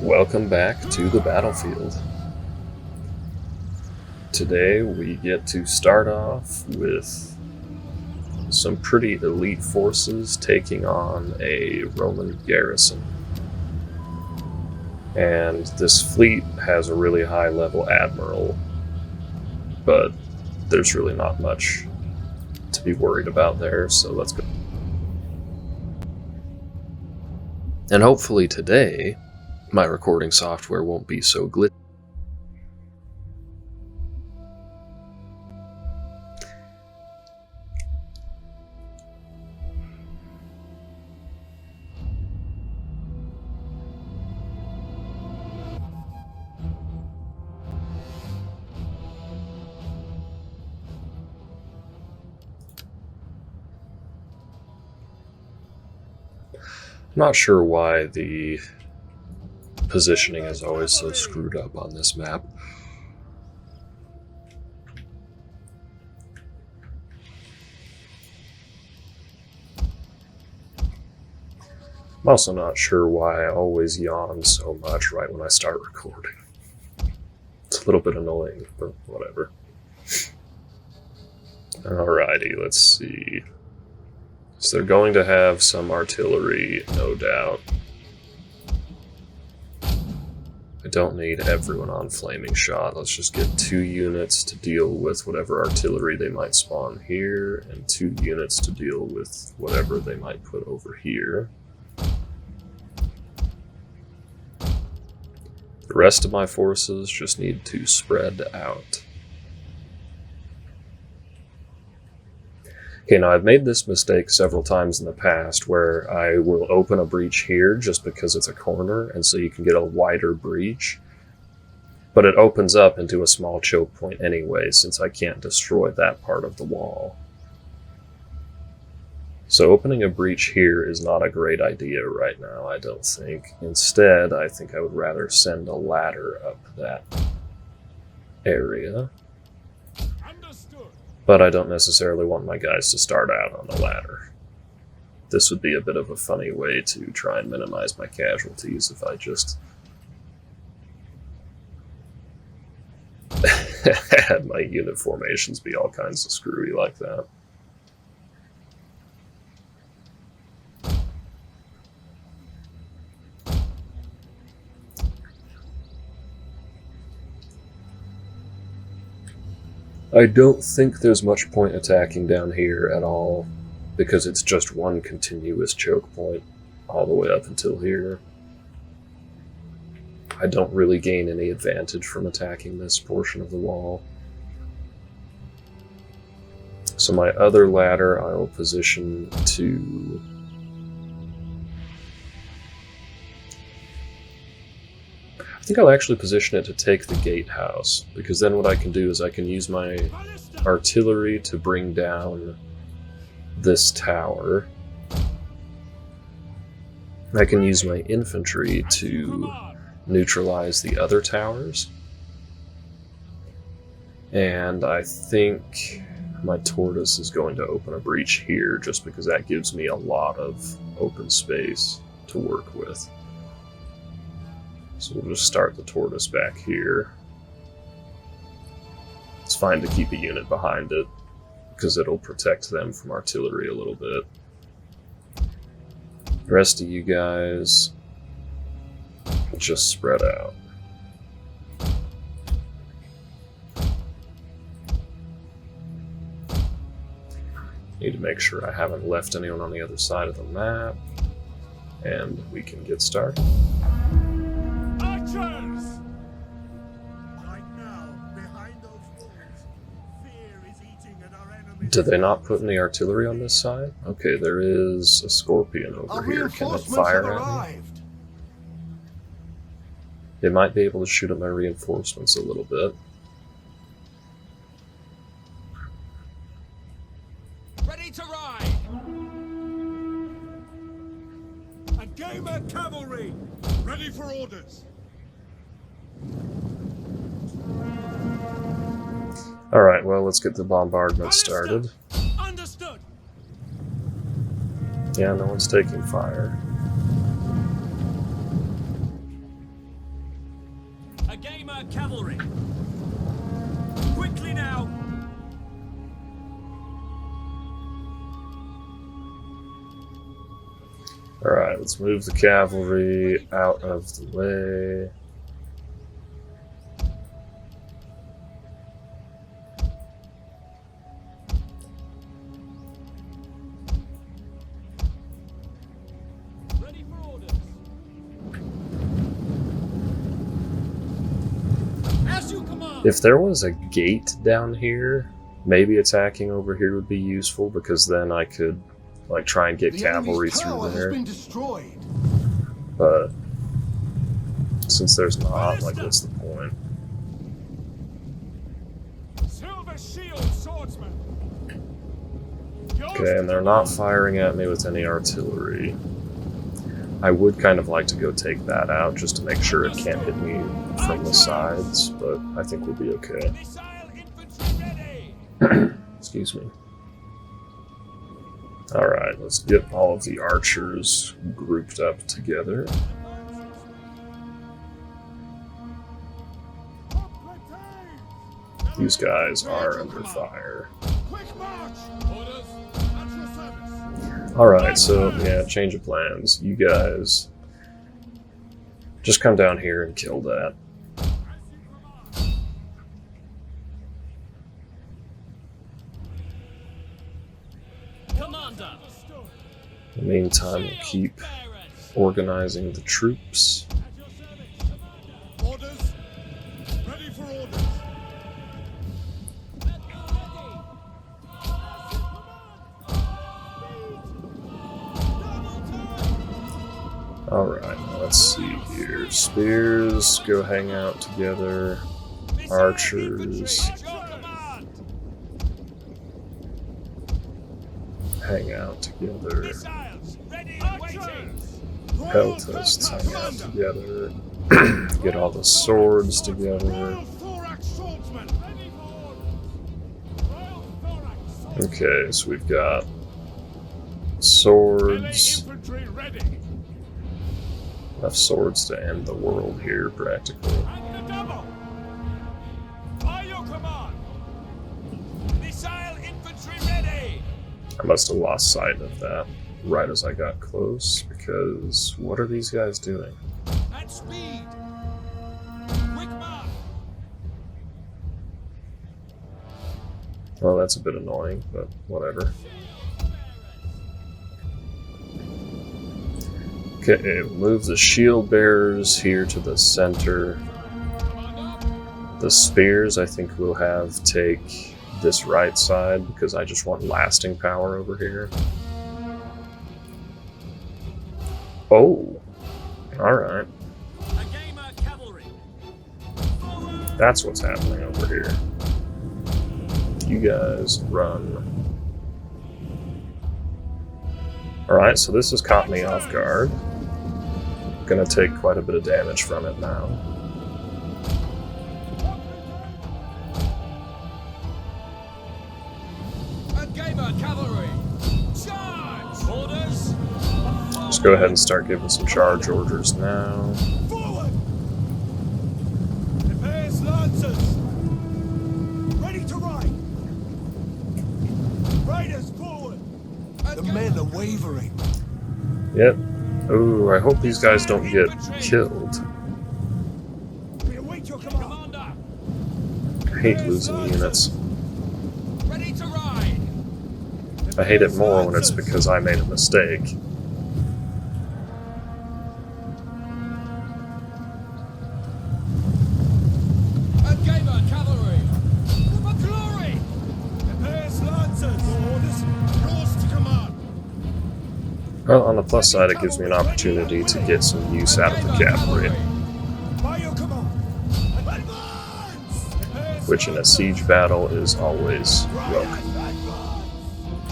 Welcome back to the battlefield. Today we get to start off with some pretty elite forces taking on a Roman garrison. And this fleet has a really high level admiral, but there's really not much to be worried about there, so let's go. And hopefully today my recording software won't be so glitchy. Not sure why the positioning is always so screwed up on this map. I'm also not sure why I always yawn so much right when I start recording. It's a little bit annoying, but whatever. Alrighty, let's see. So they're going to have some artillery, no doubt. I don't need everyone on flaming shot. Let's just get 2 units to deal with whatever artillery they might spawn here, and 2 units to deal with whatever they might put over here. The rest of my forces just need to spread out. Okay, now I've made this mistake several times in the past where I will open a breach here just because it's a corner and so you can get a wider breach, but it opens up into a small choke point anyway since I can't destroy that part of the wall. So opening a breach here is not a great idea right now, I don't think. Instead, I think I would rather send a ladder up that area. But I don't necessarily want my guys to start out on the ladder. This would be a bit of a funny way to try and minimize my casualties if I just had my unit formations be all kinds of screwy like that. I don't think there's much point attacking down here at all, because it's just one continuous choke point all the way up until here. I don't really gain any advantage from attacking this portion of the wall. So my other ladder I will position to I think I'll actually position it to take the gatehouse, because then what I can do is I can use my artillery to bring down this tower. I can use my infantry to neutralize the other towers. And I think my tortoise is going to open a breach here just because that gives me a lot of open space to work with. So we'll just start the tortoise back here. It's fine to keep a unit behind it, because it'll protect them from artillery a little bit. The rest of you guys just spread out. Need to make sure I haven't left anyone on the other side of the map, and we can get started. Did they not put any artillery on this side? Okay, there is a scorpion over here. Can it fire at me? They might be able to shoot at my reinforcements a little bit. Ready to ride! And gamer cavalry! Ready for orders! Alright, well, let's get the bombardment started. Understood! Yeah, no one's taking fire. A gamer cavalry. Quickly now. Alright, let's move the cavalry out of the way. Ready for orders. As you command. If there was a gate down here, maybe attacking over here would be useful, because then I could like try and get cavalry through there. Been destroyed. But since there's not, like, what's the point? Silver shield swordsman. Okay, and they're not firing at me with any artillery. I would kind of like to go take that out just to make sure it can't hit me from the sides, but I think we'll be okay. Missile infantry ready. Excuse me. Alright, let's get all of the archers grouped up together. These guys are under fire. Quick march. Orders. At your service. Alright, so yeah, change of plans. You guys just come down here and kill that. Commander. In the meantime, we'll keep organizing the troops. At your service, Commander. Orders. Ready for orders. Alright, let's see here. Spears, go hang out together. Archers, hang out together. Missiles ready and waiting. Peltasts, hang out together. Get all the swords together. Royal thorax swordsman. Ready for orders. Royal thorax swordsman. Okay, so we've got Melee swords. infantry ready. Enough swords to end the world here, practically. And the double. By your command. Missile infantry ready. I must have lost sight of that right as I got close, because what are these guys doing? At speed. Quick march. Well, that's a bit annoying, but whatever. Okay, we'll move the shield bearers here to the center. The spears, I think we'll have take this right side, because I just want lasting power over here. Oh, alright. A gamer cavalry. That's what's happening over here. You guys run. Alright, so this has caught me off guard. Gonna take quite a bit of damage from it now. A gamer cavalry. Charge. Orders. Just go ahead and start giving some charge orders now. Forward. Impera's lancers. Ready to ride. Riders forward. The men are wavering. Yep. Ooh, I hope these guys don't get killed. We await your command. Commander. I hate losing units. Ready to ride. I hate it more when it's because I made a mistake. A gamer cavalry. For glory. Impera's lancers. Orders. Yours to command. Well, on the plus side, it gives me an opportunity to get some use out of the cavalry, By your command. Advance. which in a siege battle is always welcome.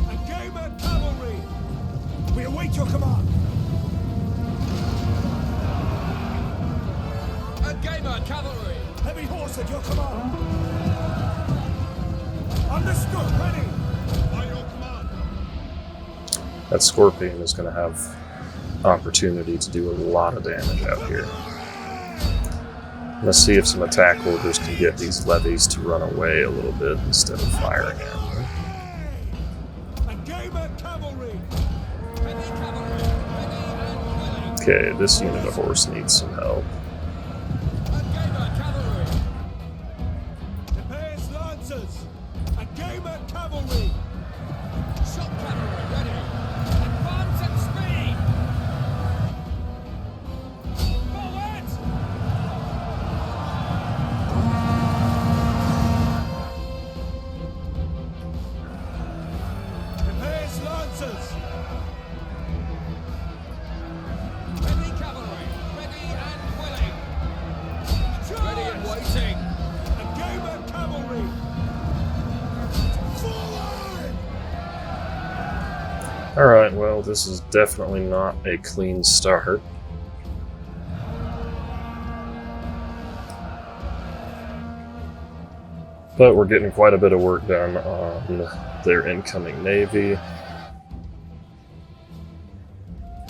A gamer cavalry. We await your command. A gamer cavalry. Heavy horse at your command. Understood. Ready. By your command. That scorpion is going to have opportunity to do a lot of damage out here. Let's see if some attack orders can get these levies to run away a little bit instead of firing at them. A game of cavalry. Okay, this unit of horse needs some help. Impera's lancers. A game of cavalry. Shock cavalry ready. Advance at speed. Forward. Impera's lancers. Ready cavalry. Ready and willing. Ready and waiting. A game of cavalry. Forward. Alright, well, this is definitely not a clean start. But we're getting quite a bit of work done on their incoming navy.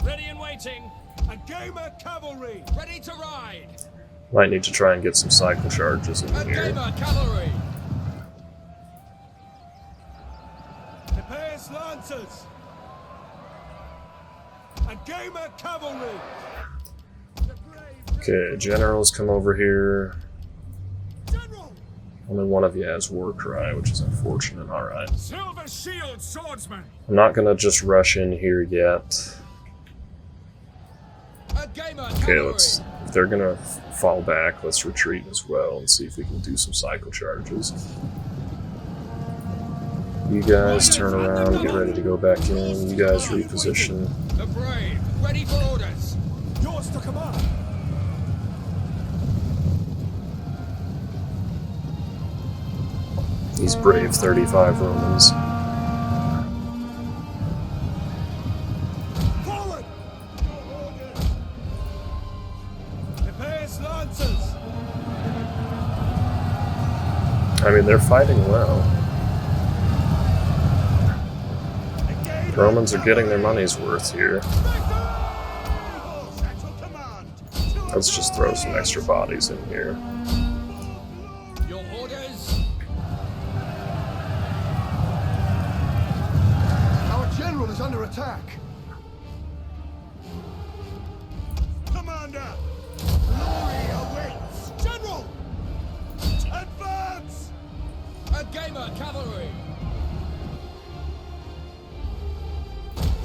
Ready and waiting. A game of cavalry. Ready to ride. Might need to try and get some cycle charges in A here. gamer cavalry. Impera's lancers. A game of cavalry. Okay, generals come over here. General. Only one of you has war cry, which is unfortunate. Alright. Silver shield swordsman. I'm not gonna just rush in here yet. A gamer Okay, cavalry. if they're gonna fall back, let's retreat as well and see if we can do some cycle charges. You guys turn around, get ready to go back in. You guys reposition. The brave. Ready for orders. Yours to command. These brave 35 Romans. Forward. Impera's lancers. I mean, they're fighting well. A game The Romans are getting their money's worth here. Let's just throw some extra bodies in here. Your orders. Our general is under attack. Commander. Glory awaits. General. Advance. A gamer cavalry.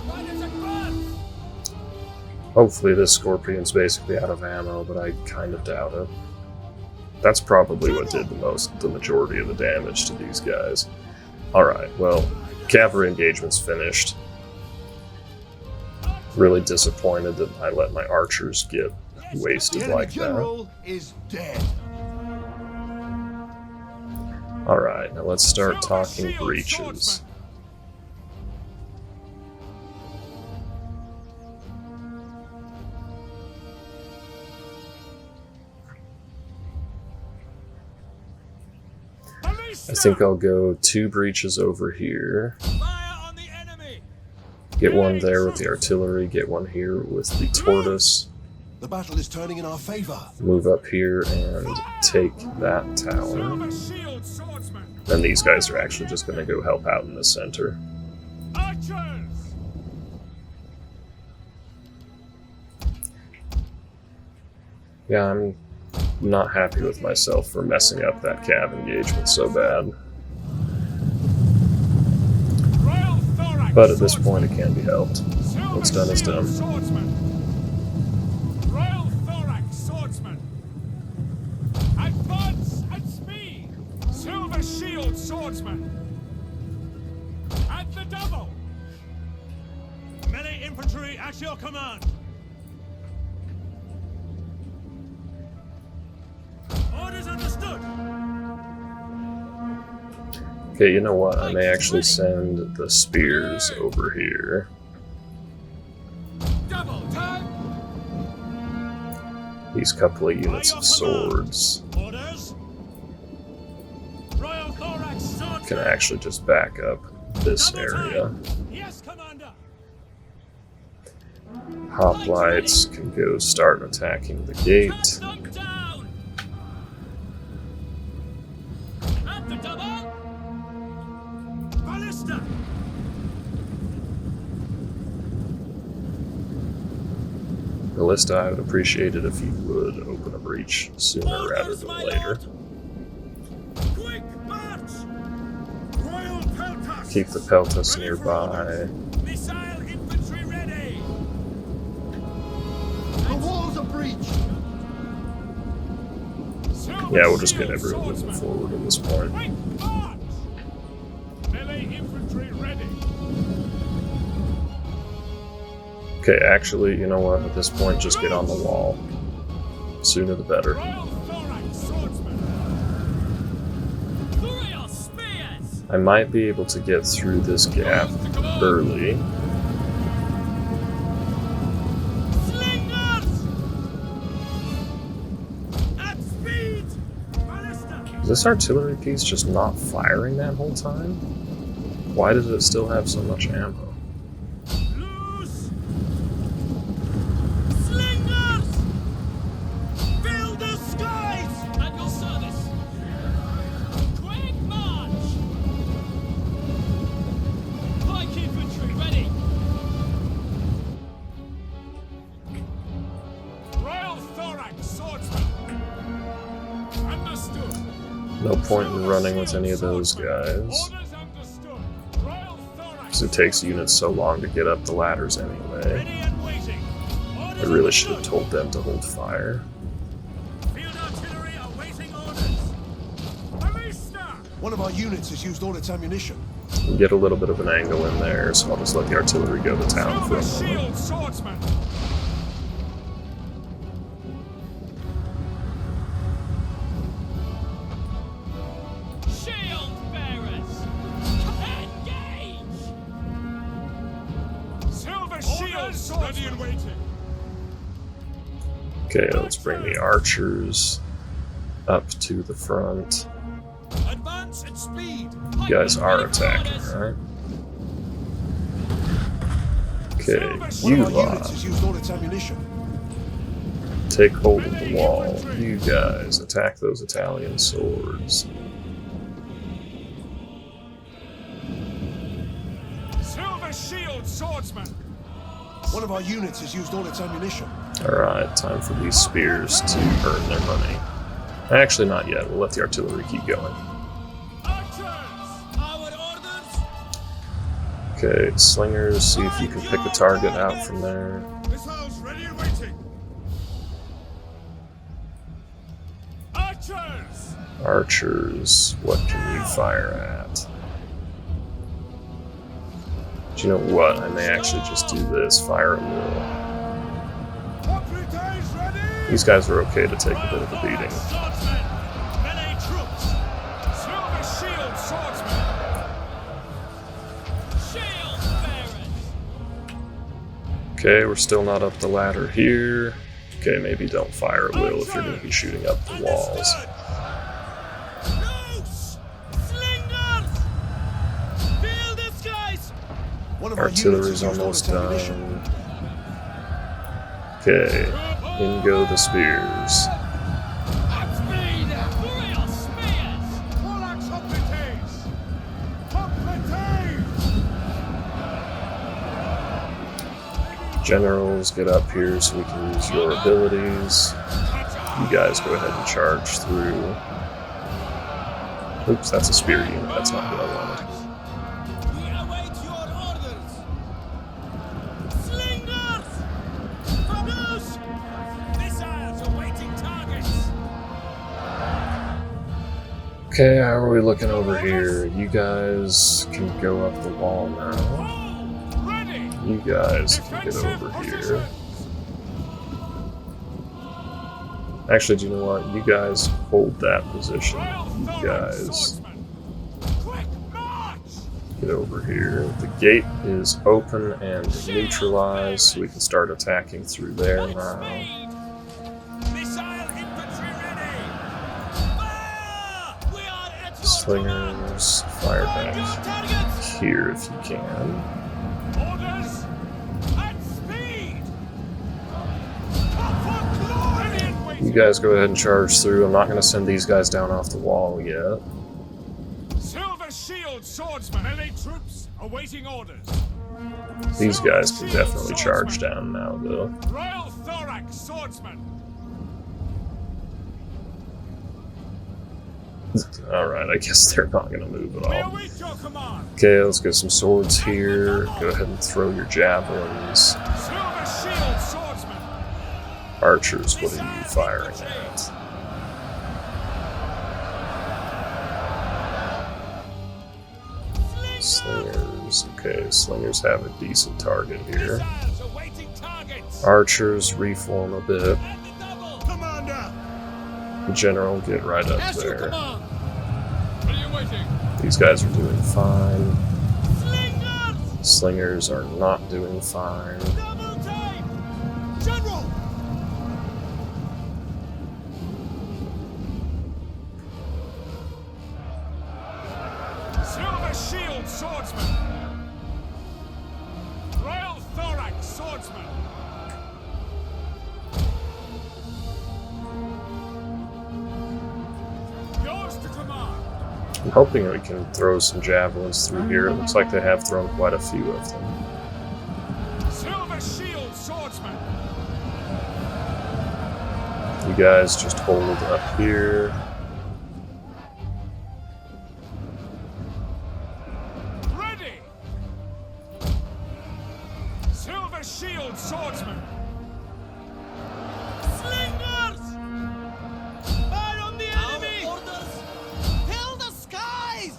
Riders advance. Hopefully this Scorpion's basically out of ammo, but I kind of doubt it. That's probably what did the majority of the damage to these guys. Alright, well, cavalry engagement's finished. Really disappointed that I let my archers get The wasted enemy like that. general is dead. Alright, now let's start Silver talking shield breaches. swordsman. I think I'll go 2 breaches over here. Fire on the enemy. Get one there with the artillery, get one here with the tortoise. The battle is turning in our favor. Move up here and take that tower. Silver shield swordsman. Then these guys are actually just going to go help out in the center. Archers. Yeah, I'm not happy with myself for messing up that cav engagement so bad. Royal thorax. But at this point, it can't be helped. Silver What's done is shield done. Swordsman. Royal thorax swordsman. Advance at speed. Silver shield swordsman. At the double. Melee infantry at your command. Orders understood. Okay, you know what? I may actually send the spears over here. Double time. These couple of units of swords Orders. Royal thorax swordsman. can actually just back up this area. Yes, commander. Hoplites can go start attacking the gate. Knock down. Ballista, I would appreciate it if you would open a breach sooner rather Orders, than my later. lord. Quick march! Royal Peltas! Keep the Peltas nearby. Missile infantry ready! The walls are breached. Silver Yeah, we'll just get shield everyone moving swordsman. forward at this point. Quick march! Melee infantry ready. Okay, actually, you know what? At this point, just get on the wall. Sooner the better. Royal Thorax swordsman. Through your spears! I might be able to get through this gap early. Slingers! At speed! Ballista! Is this artillery piece just not firing that whole time? Why does it still have so much ammo? Loose! Slingers! Fill the skies! At your service! Quick march! Pike infantry ready! Royal Thorax swordsman. Understood. No point in running with any of those guys. Orders understood. Royal Thorax. Because it takes units so long to get up the ladders anyway. Ready and waiting. I really should have told them to hold fire. Field artillery awaiting orders. Ballista! One of our units has used all its ammunition. Get a little bit of an angle in there, so I'll just let the artillery go to town for Silver a moment. shield swordsman. Shield bearers! Engage! Silver shield swordsman. Ready and waiting. Okay, let's bring the archers up to the front. Advance at speed! You guys are attacking, right? Okay, One you of our lot, units has used all its ammunition. take hold of the wall. You guys, attack those Italian swords. Silver shield swordsman. One of our units has used all its ammunition. Alright, time for these spears to earn their money. Actually, not yet. We'll let the artillery keep going. Archers. Our orders! Okay, slingers, see if you can pick a target out from there. Missiles ready and waiting. Archers. Archers, what can you fire at? Do you know what? I may actually just do this. Fire at will. Operatives ready. These guys are okay to take a bit of a beating. Swordsman. Melee troops. Silver shield swordsman. Shield bearers! Okay, we're still not up the ladder here. Okay, maybe don't fire at will if you're going to be shooting up the walls. Loose! Slingers! Fill the skies! One of our units Artillery's has used all almost its ammunition. done. Okay, in go the spears. At speed! Through your spears! Thorax operatives. Operatives. Generals, get up here so we can use your abilities. You guys go ahead and charge through. Oops, that's a spear unit. That's not what I wanted. We await your orders! Slingers! Fabuous! Missiles awaiting targets! Okay, how are we looking over here? You guys can go up the wall now. Ready. You guys can get over here. Actually, do you know what? You guys hold that position. You guys Quick march. get over here. The gate is open and neutralized, so we can start attacking through there now. Speed! Missile infantry ready! Fire! We are at your Slingers, fire command! Find your back targets! here if you can. Orders. At speed. Come for glory. Ready and You waiting. guys go ahead and charge through. I'm not going to send these guys down off the wall yet. Silver shield swordsman. Melee troops awaiting orders. These guys can definitely charge down now, though. Royal Thorax thorax swordsman. Alright, I guess they're not going to move at We all. await your command. Okay, let's get some swords here. Go ahead and throw your javelins. Silver shield swordsman. Archers, what are you firing at? Slingers. Okay, slingers have a decent target here. Missiles awaiting targets. Archers reform a bit. And the double. Commander! General, get right up As you there. command. What are you waiting? These guys are doing fine. Slingers! Slingers are not doing fine. Double time! General! Silver shield swordsman. Royal thorax swordsman. Yours to command. I'm hoping we can throw some javelins through here. It looks like they have thrown quite a few of them. Silver shield swordsman. You guys just hold up here. Ready. Silver shield swordsman. Slingers! Fire on the enemy! Orders! Fill the skies!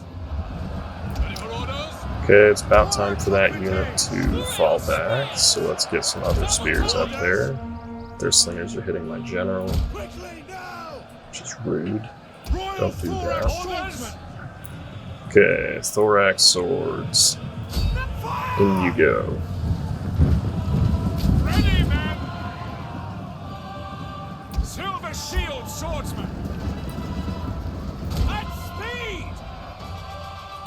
Ready for orders? Okay, it's about time for that unit to fall back, so let's get some other spears up there. Their slingers are hitting my general, Quickly, now! which is rude. Royal Don't do thorax that. swordsman. Okay, thorax swords. In you go. Ready, men. Silver shield swordsman. At speed.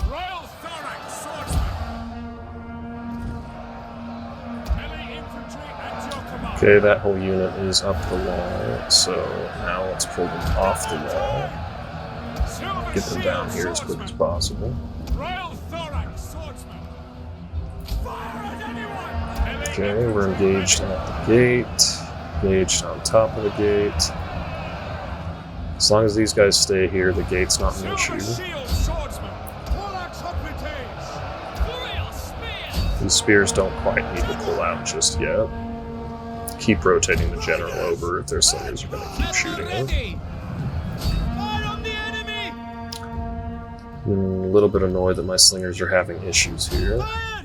Royal thorax swordsman. Melee infantry at your command. Okay, that whole unit is up the wall, so now let's pull them off the wall. Silver Get them down here as quick as possible. Royal thorax swordsman. Fire at anyone. Melee Okay, we're engaged at the gate. Engaged on top of the gate. As long as these guys stay here, the gate's not an Silver issue. shield swordsman. Thorax hoplites. Royal spears! These spears don't quite need to pull out just yet. Keep rotating the general over if their slingers are going to keep shooting him. Ready! Fire on the enemy! I'm a little bit annoyed that my slingers are having issues here. Fire!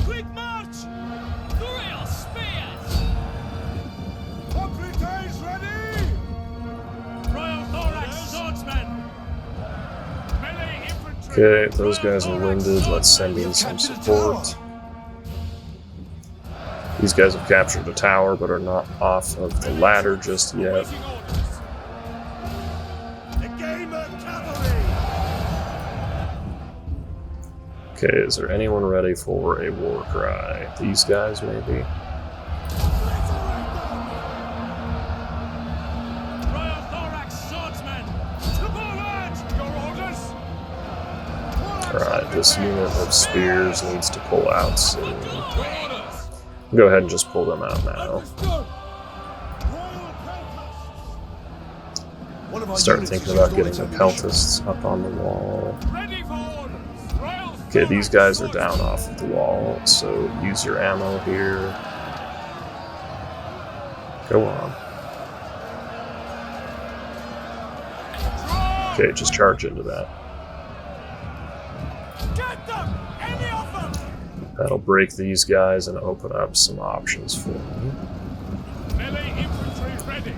Quick march! Royal spears! Hoplites ready. Royal thorax swordsman. Melee infantry. Okay, those guys are winded. Let's send in some support. These guys have captured the tower, but are not off of the ladder just yet. Waiting orders. The game of cavalry! Okay, is there anyone ready for a war cry? These guys, maybe? Royal thorax swordsman. To forward. Your orders. Alright, this unit of spears needs to pull out soon. Your orders. Go ahead and just pull them out now. One of our Start units thinking has about used all getting its the ammunition. peltasts up on the wall. Ready for orders. Royal Okay, these thorax guys are swordsman. down off of the wall, so use your ammo here. Go on. Draw. Okay, just charge into that. Get them. Any of them. That'll break these guys and open up some options for me. Melee infantry ready.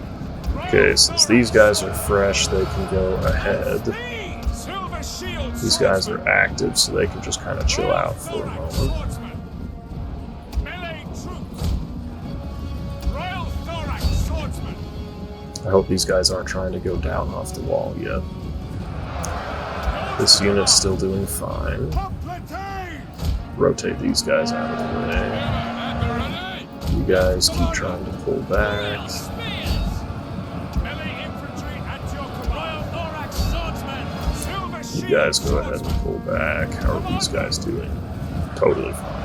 Royal Okay, since these guys are fresh, they can go thorax ahead. speed. Silver shield These guys swordsman. are active, so they can just kind of chill out for a moment. Swordsman. Melee troops. Royal thorax swordsman. I hope these guys aren't trying to go down off the wall yet. This unit's still doing fine. Hoplites. Rotate these guys out of the way. You guys keep trying to pull back. Spears! Melee infantry at your command. Royal thorax swordsman. Silver shield. You guys go ahead and pull back. How are these guys doing? Totally fine.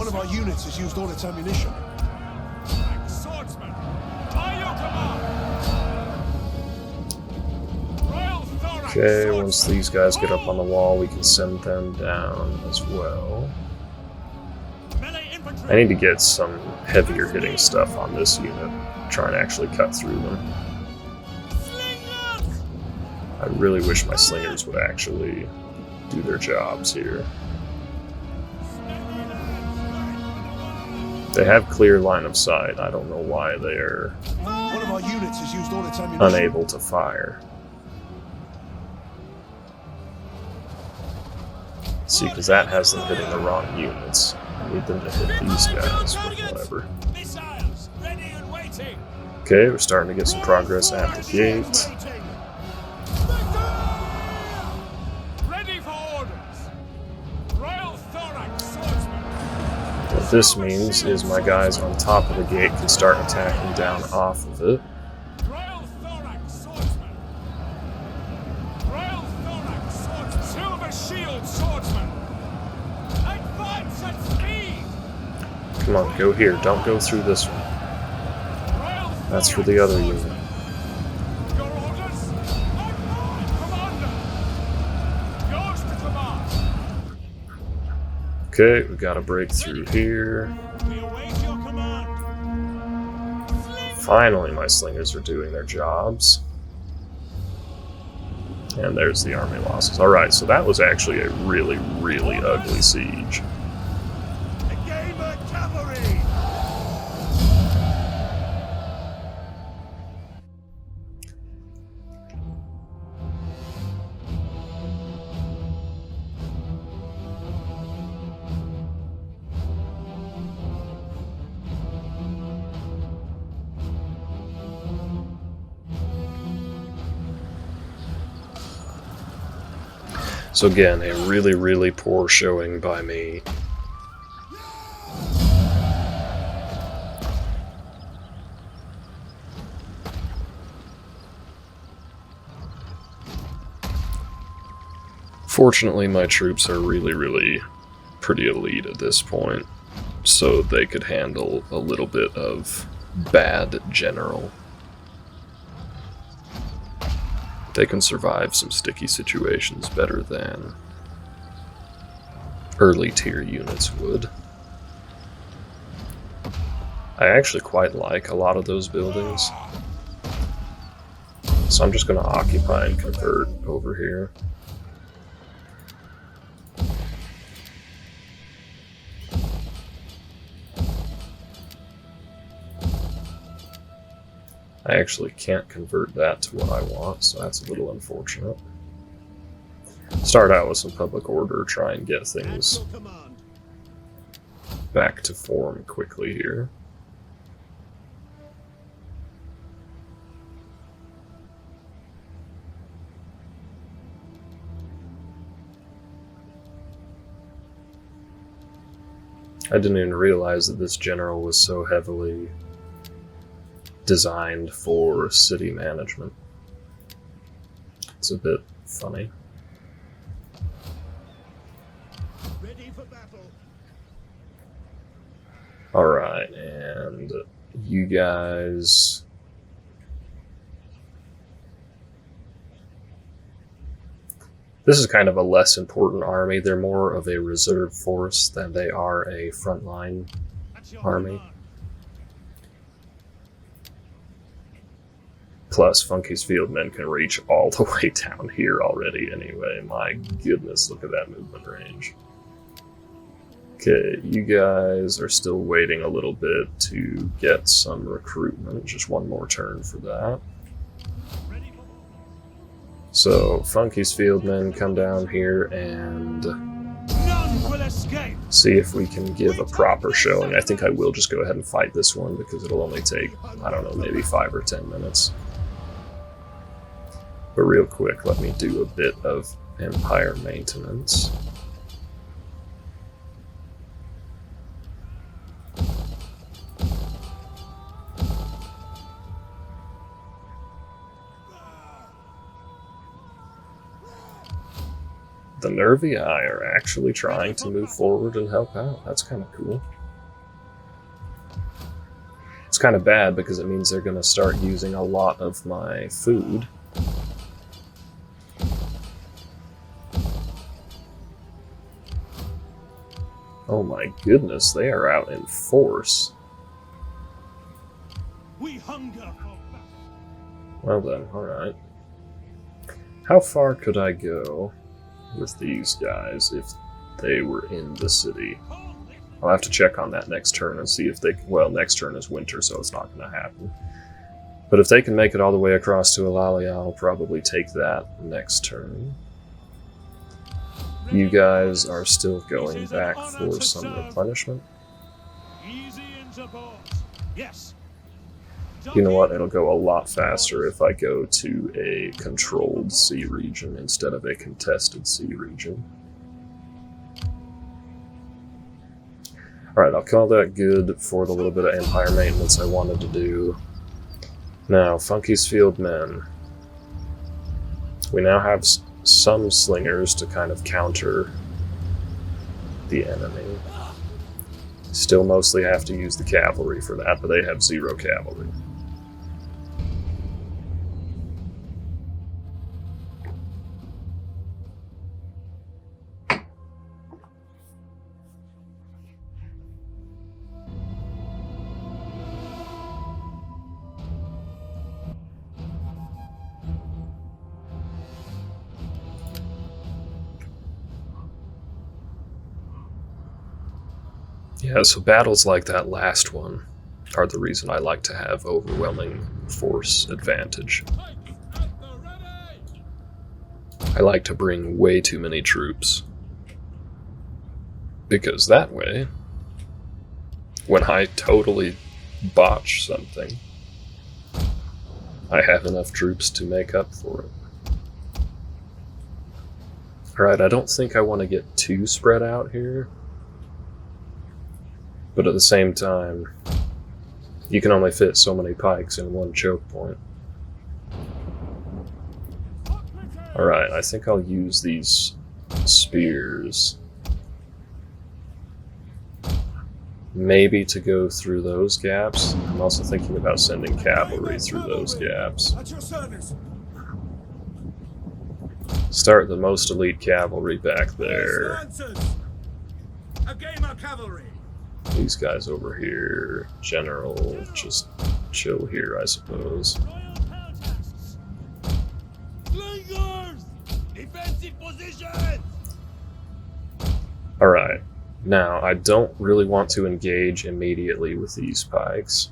One of our units has used all its ammunition. Swordsman, by your command. Royal thorax. Okay, once these guys get up on the wall, we can send them down as well. Melee infantry. I need to get some heavier hitting stuff on this unit, try and actually cut through them. Slingers! I really wish my slingers would actually do their jobs here. They have clear line of sight. I don't know why they're One of our units has used all its ammunition. unable to fire. See, because that has them hitting the wrong units. I need them to hit these guys, but whatever. Missiles ready and waiting. Okay, we're starting to get some progress at the gate. Ready for orders. Royal thorax swordsman. What this means is my guys on top of the gate can start attacking down off of it. Royal thorax swordsman. Royal thorax swordsman. Silver shield swordsman. Advance at speed. Come on, go here. Don't go through this one. Royal That's for the other unit. Your orders? Commander! Yours to command! Okay, we got a breakthrough here. We await your command! Finally, my slingers are doing their jobs. And there's the army losses. Alright, so that was actually a really, really ugly siege. A gamer cavalry. So again, a really, really poor showing by me. Fortunately, my troops are really, really pretty elite at this point, so they could handle a little bit of bad general. They can survive some sticky situations better than early tier units would. I actually quite like a lot of those buildings, so I'm just going to occupy and convert over here. I actually can't convert that to what I want, so that's a little unfortunate. Start out with some public order, try and get things At your command. back to form quickly here. I didn't even realize that this general was so heavily designed for city management. It's a bit funny. Ready for battle. Alright, and you guys... This is kind of a less important army. They're more of a reserve force than they are a frontline At your army. command. Plus, Funky's fieldmen can reach all the way down here already anyway. My goodness, look at that movement range. Okay, you guys are still waiting a little bit to get some recruitment. Just one more turn for that. Ready for So, Funky's fieldmen come down here and none will escape. see if we can give a proper showing. I think I will just go ahead and fight this one because it'll only take, I don't know, maybe 5 or 10 minutes. But real quick, let me do a bit of Empire maintenance. The Nervii are actually trying to move forward and help out. That's kind of cool. It's kind of bad because it means they're going to start using a lot of my food. Oh my goodness, they are out in force. We hunger for battle. Well then, alright. How far could I go with these guys if they were in the city? I'll have to check on that next turn and see if they can. Well, next turn is winter, so it's not going to happen. But if they can make it all the way across to Eulalia, I'll probably take that next turn. You guys are still going back for some replenishment. Easy interpose. Yes. You know what? It'll go a lot faster if I go to a controlled sea region instead of a contested sea region. Alright, I'll call that good for the little bit of Empire maintenance I wanted to do. Now, Funky's Field Men. We now have some slingers to kind of counter the enemy. Still mostly have to use the cavalry for that, but they have 0 cavalry. Yeah, so battles like that last one are the reason I like to have overwhelming force advantage. I like to bring way too many troops. Because that way, when I totally botch something, I have enough troops to make up for it. Alright, I don't think I want to get too spread out here. But at the same time, you can only fit so many pikes in one choke point. Alright, I think I'll use these spears. Maybe to go through those gaps. I'm also thinking about sending cavalry through those gaps. At your service. Start the most elite cavalry back there. A game of cavalry. These guys over here, general, just chill here, I suppose. Royal peltasts. Slingers. Defensive positions! Alright, now I don't really want to engage immediately with these pikes.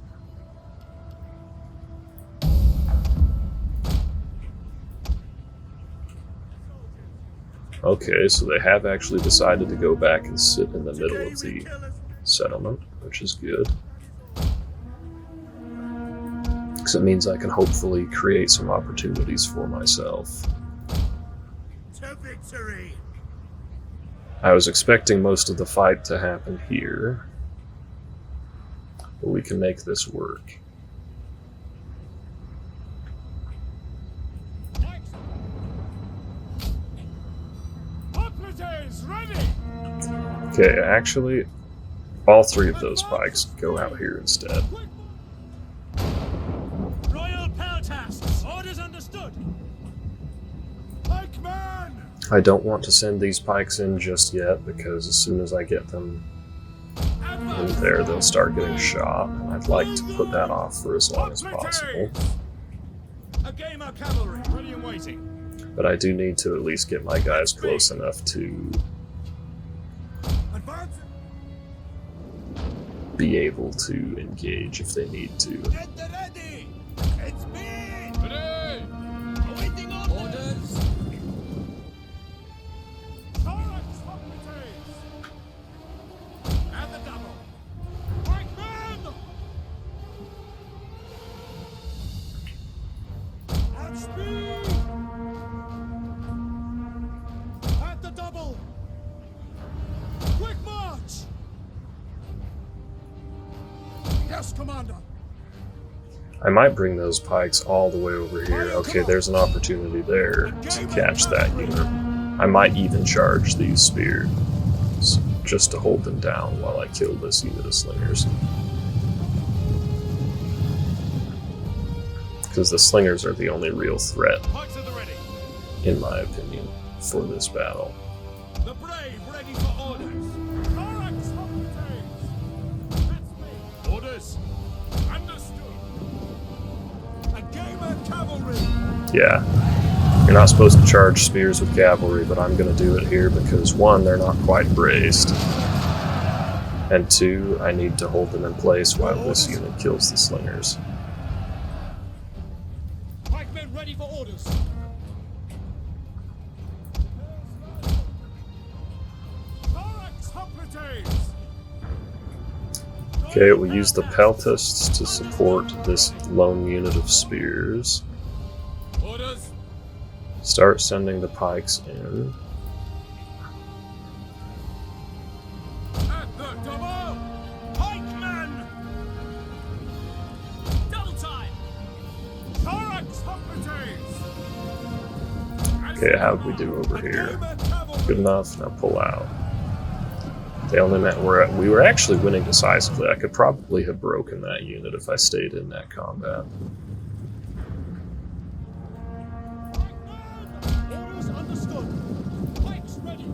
Okay, so they have actually decided to go back and sit in the middle of the settlement, which is good. Because it means I can hopefully create some opportunities for myself. To victory. I was expecting most of the fight to happen here, but we can make this work. Hoplites ready. Okay, actually, all 3 of those pikes go out here instead. Royal peltasts. Orders understood. Pikeman. I don't want to send these pikes in just yet, because as soon as I get them in there, they'll start getting shot, and I'd like to put that off for as long as possible. A game of cavalry. Ready and waiting. But I do need to at least get my guys close enough to Advance. be able to engage if they need to. Get ready! It's me! Ready. Awaiting orders! Thorax hoplites. And the double. Pikeman. At speed. At the double. Quick march. Yes, Commander. I might bring those pikes all the way over here. Okay, there's an opportunity there to catch that unit. I might even charge these spears just to hold them down while I kill this unit of slingers. Because the slingers are the only real threat, Pikes at the ready. in my opinion, for this battle. The brave ready for orders. Thorax Hoplites. That's me. Orders. Understood. A game of cavalry. Yeah, you're not supposed to charge spears with cavalry, but I'm going to do it here because 1, they're not quite braced, and 2, I need to hold them in place while this unit kills the slingers. Pikemen ready for orders. Thorax Hoplites. Okay, we'll use the peltists to support this lone unit of spears. Orders. Start sending the pikes in. At the double. Pikemen. Double time. Thorax Hoplites. Okay, how'd we do over here? Good enough, now pull out. They only meant we were actually winning decisively. I could probably have broken that unit if I stayed in that combat. Orders understood. Pikes ready.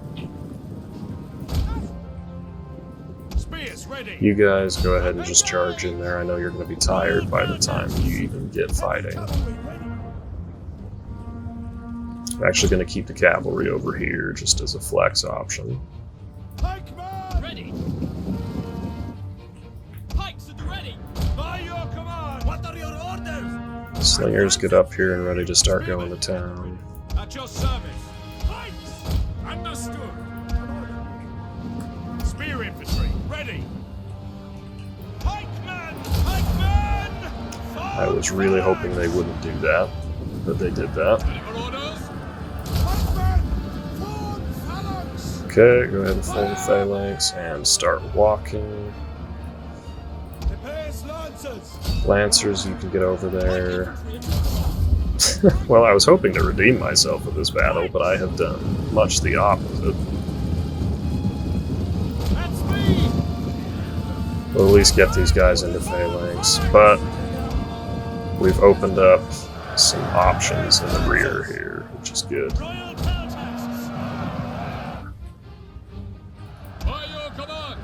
Spears ready. You guys go ahead and just charge in there. I know you're going to be tired by the time you even get fighting. I'm actually going to keep the cavalry over here just as a flex option. Pikemen ready. Pikes at the ready. By your command. What are your orders? Slingers get up here and ready to start going to town. At your service. Pikes. Understood. Spear infantry ready. Pikemen. Pikemen. I was really hoping they wouldn't do that, but they did that. Ready for orders. Pikemen, form phalanx. Okay, go ahead and form phalanx and start walking. Prepares lancers. Lancers, you can get over there. Well, I was hoping to redeem myself with this battle, but I have done much the opposite. That's me. We'll at least get these guys into phalanx, but we've opened up some options in the rear here, which is good. Royal power tasks. By your command.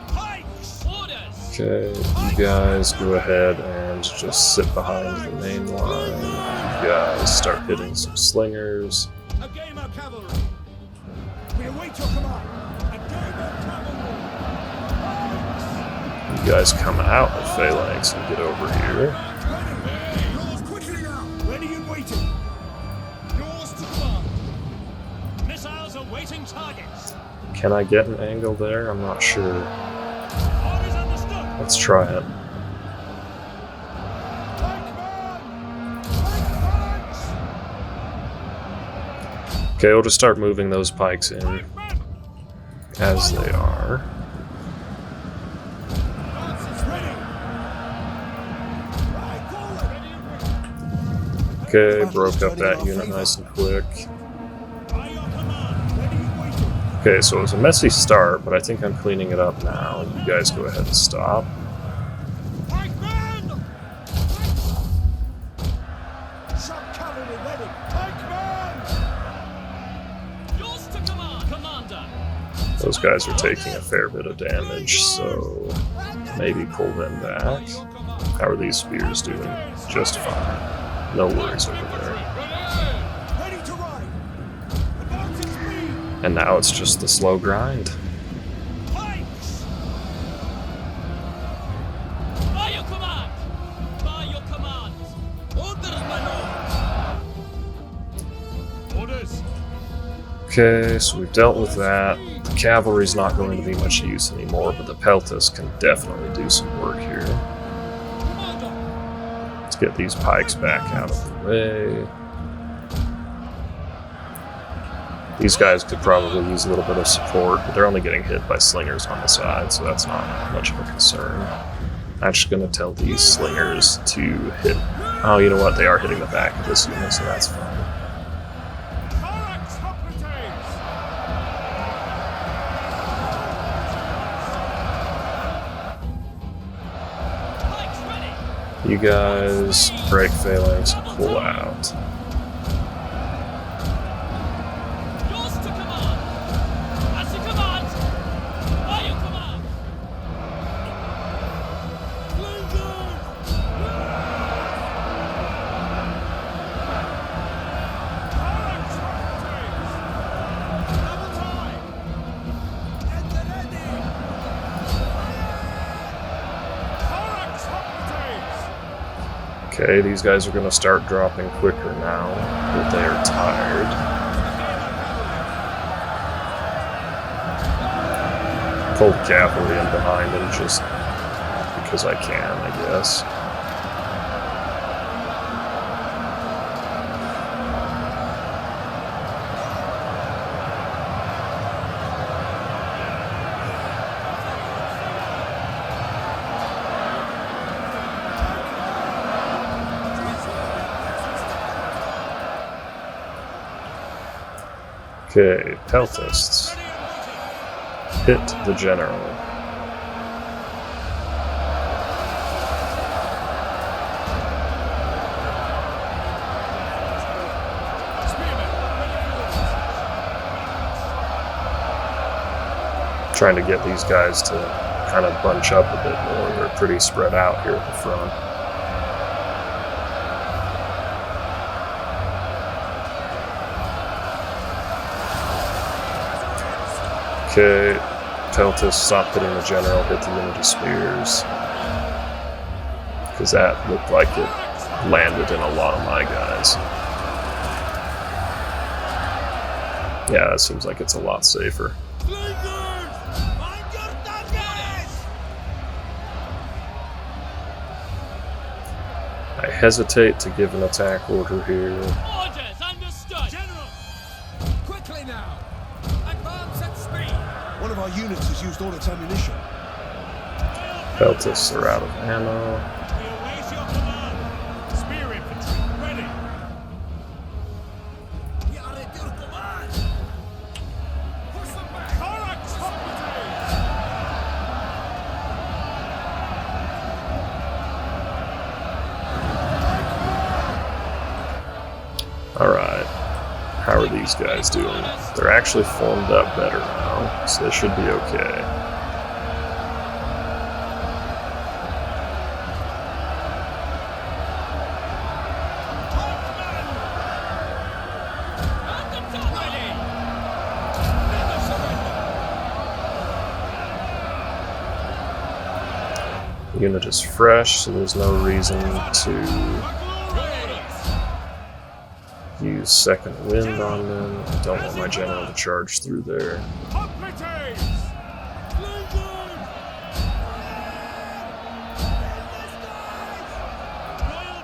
Pikes. Orders. Okay, you guys go ahead and just sit behind the main line. You guys start hitting some slingers. A game of cavalry. We await your command. A game of cavalry. You guys come out of phalanx and get over here. Ready. Yours quickly now. Ready and waiting. Yours to command. Missiles awaiting targets. Can I get an angle there? I'm not sure. Orders understood. Let's try it. Pikemen. Pike phalanx. Okay, we'll just start moving those pikes in Pikemen. as they are. Lancers ready. Right forward. Ready and waiting. Okay, broke up that unit nice and quick. By your command. Ready and waiting. Okay, so it was a messy start, but I think I'm cleaning it up now. You guys go ahead and stop. Pikemen. Shock cavalry ready. Pikemen. Yours to command, Commander. Those guys are taking a fair bit of damage, so maybe pull them back. How are these spears doing? Just fine. No worries over there. Ready to ride. Advancing speed. And now it's just the slow grind. Pikes. By your command. By your command. Orders, my lord. Orders. Okay, so we've dealt with that. The cavalry's not going to be much use anymore, but the peltists can definitely do some work here. Commander. Let's get these pikes back out of the way. These guys could probably use a little bit of support, but they're only getting hit by slingers on the side, so that's not much of a concern. I'm just going to tell these slingers to hit Oh, you know what? They are hitting the back of this unit, so that's fine. Thorax Hippocrates! Pikes ready! You guys break phalanx and pull out. Yours to command! As to command! By your command! Thorax Hippocrates! Double time! Get ready! Thorax Hippocrates! Okay, these guys are going to start dropping quicker now that they are tired. Pull the cavalry in behind them just because I can, I guess. Okay, peltists. Hit the general. Trying to get these guys to kind of bunch up a bit more. They're pretty spread out here at the front. Okay, Peltis, stop hitting the general, hit the unit of spears. Because that looked like it landed in a lot of my guys. Yeah, that seems like it's a lot safer. Find your targets! I hesitate to give an attack order here. Orders understood! General! Quickly now! Advance at speed! One of our units has used all its ammunition. Peltis are out of ammo. We await your command! Spear infantry, ready! We are at your command! Push them back! Thorax Hippocrates! Alright. How are these guys doing? They're actually formed up better now, so they should be okay. At the top! Ready! Never surrender! The unit is fresh, so there's no reason to use second wind on them. I don't want my general to charge through there. Hippocrates! Royal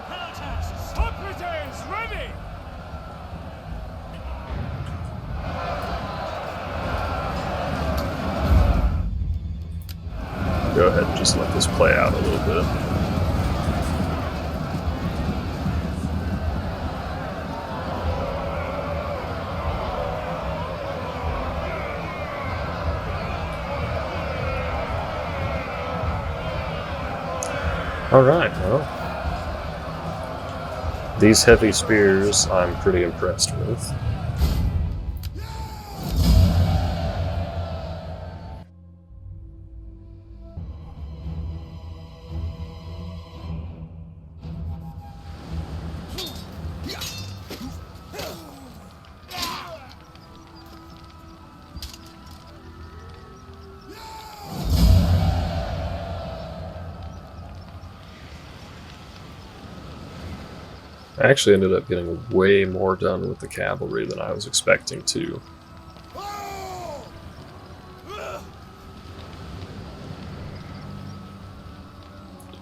Peltasts! Hippocrates, ready! Go ahead and just let this play out a little bit. Alright, well. These heavy spears I'm pretty impressed with. I actually ended up getting way more done with the cavalry than I was expecting to.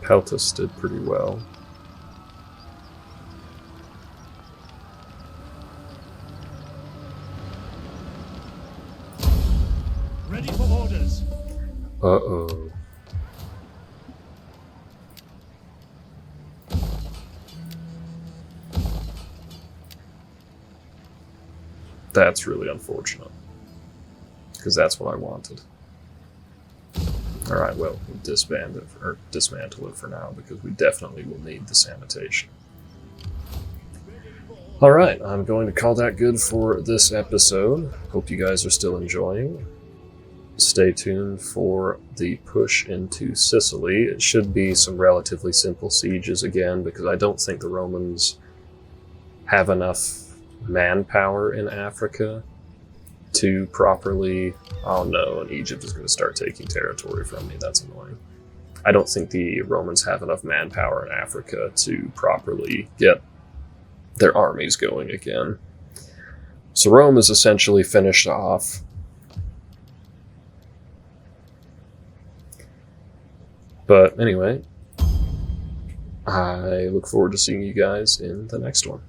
Peltis did pretty well. Ready for orders. That's really unfortunate, because that's what I wanted. Alright, well, we'll dismantle it for now, because we definitely will need the sanitation. Alright, I'm going to call that good for this episode. Hope you guys are still enjoying. Stay tuned for the push into Sicily. It should be some relatively simple sieges again, because I don't think the Romans have enough manpower in Africa to properly... Oh no, and Egypt is going to start taking territory from me. That's annoying. I don't think the Romans have enough manpower in Africa to properly get their armies going again. So Rome is essentially finished off. But anyway, I look forward to seeing you guys in the next one.